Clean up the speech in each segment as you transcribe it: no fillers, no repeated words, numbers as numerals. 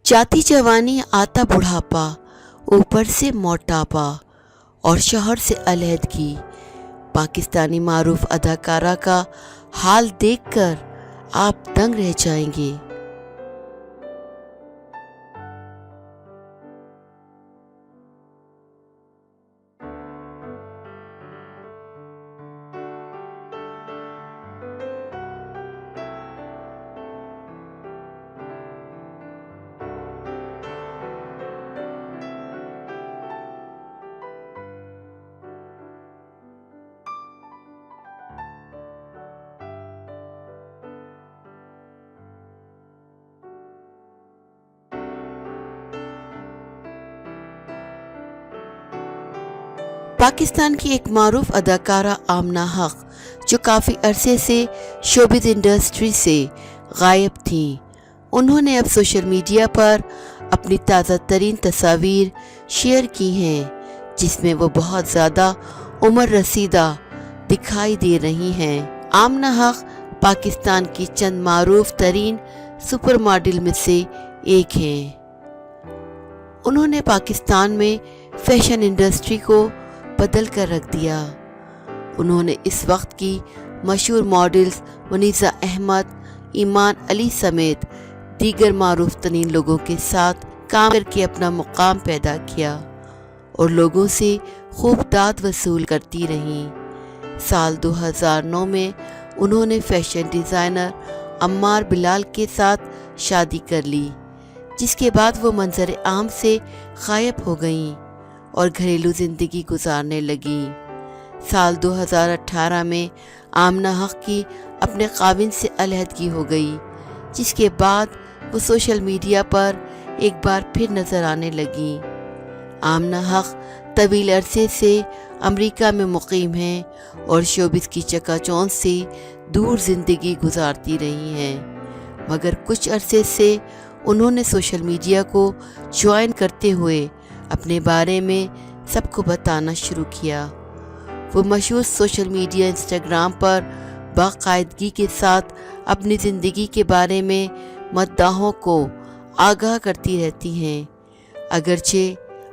जाती जवानी आता बुढ़ापा, ऊपर से मोटापा और शौहर से अलहदगी। पाकिस्तानी मारूफ अदाकारा का हाल देखकर आप दंग रह जाएंगे। पाकिस्तान की एक मारूफ अदाकारा आमना हक, जो काफ़ी अरसे से शोबिज़ इंडस्ट्री से गायब थीं, उन्होंने अब सोशल मीडिया पर अपनी ताज़ा तरीन तस्वीर शेयर की हैं, जिसमें वो बहुत ज़्यादा उम्र रसीदा दिखाई दे रही हैं। आमना हक पाकिस्तान की चंद मारूफ तरीन सुपर मॉडल में से एक हैं। उन्होंने पाकिस्तान में फैशन इंडस्ट्री को बदल कर रख दिया। उन्होंने इस वक्त की मशहूर मॉडल्स मुनीज़ा अहमद, ईमान अली समेत दीगर मारूफ तरीन लोगों के साथ काम करके अपना मुकाम पैदा किया और लोगों से खूब दाद वसूल करती रहीं। साल 2009 में उन्होंने फैशन डिज़ाइनर अम्मार बिलाल के साथ शादी कर ली, जिसके बाद वो मंजर आम से गायब हो गईं और घरेलू ज़िंदगी गुजारने लगी। साल 2018 में आमना हक की अपने ख़ाविंद से अलहदगी हो गई, जिसके बाद वो सोशल मीडिया पर एक बार फिर नज़र आने लगी। आमना हक तवील अरसे से अमेरिका में मुकीम हैं और शोबिज़ की चकाचौंध से दूर ज़िंदगी गुजारती रही हैं, मगर कुछ अरसे से उन्होंने सोशल मीडिया को ज्वाइन करते हुए अपने बारे में सबको बताना शुरू किया। वो मशहूर सोशल मीडिया इंस्टाग्राम पर बाकायदगी के साथ अपनी ज़िंदगी के बारे में मद्दाहों को आगाह करती रहती हैं। अगरचे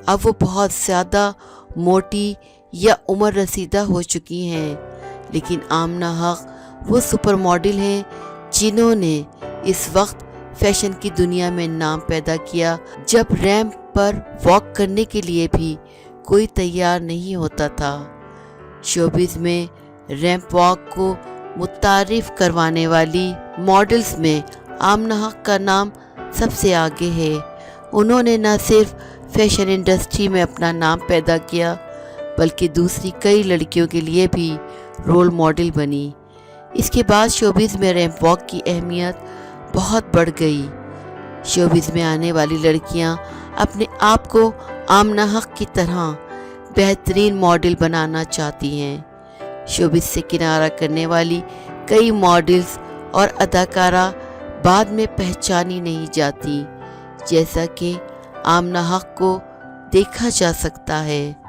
अब वो बहुत ज़्यादा मोटी या उम्र रसीदा हो चुकी हैं, लेकिन आमना हक वो सुपर मॉडल हैं जिन्होंने इस वक्त फैशन की दुनिया में नाम पैदा किया, जब रैंप पर वॉक करने के लिए भी कोई तैयार नहीं होता था। शोबिज़ में रैंप वॉक को मुतारिफ करवाने वाली मॉडल्स में आमना हक का नाम सबसे आगे है। उन्होंने न सिर्फ फैशन इंडस्ट्री में अपना नाम पैदा किया, बल्कि दूसरी कई लड़कियों के लिए भी रोल मॉडल बनी। इसके बाद शोबिज़ में रैंप वॉक की अहमियत बहुत बढ़ गई। शोबिज़ में आने वाली लड़कियां अपने आप को आमना हक की तरह बेहतरीन मॉडल बनाना चाहती हैं। शोबिज़ से किनारा करने वाली कई मॉडल्स और अदाकारा बाद में पहचानी नहीं जाती, जैसा कि आमना हक को देखा जा सकता है।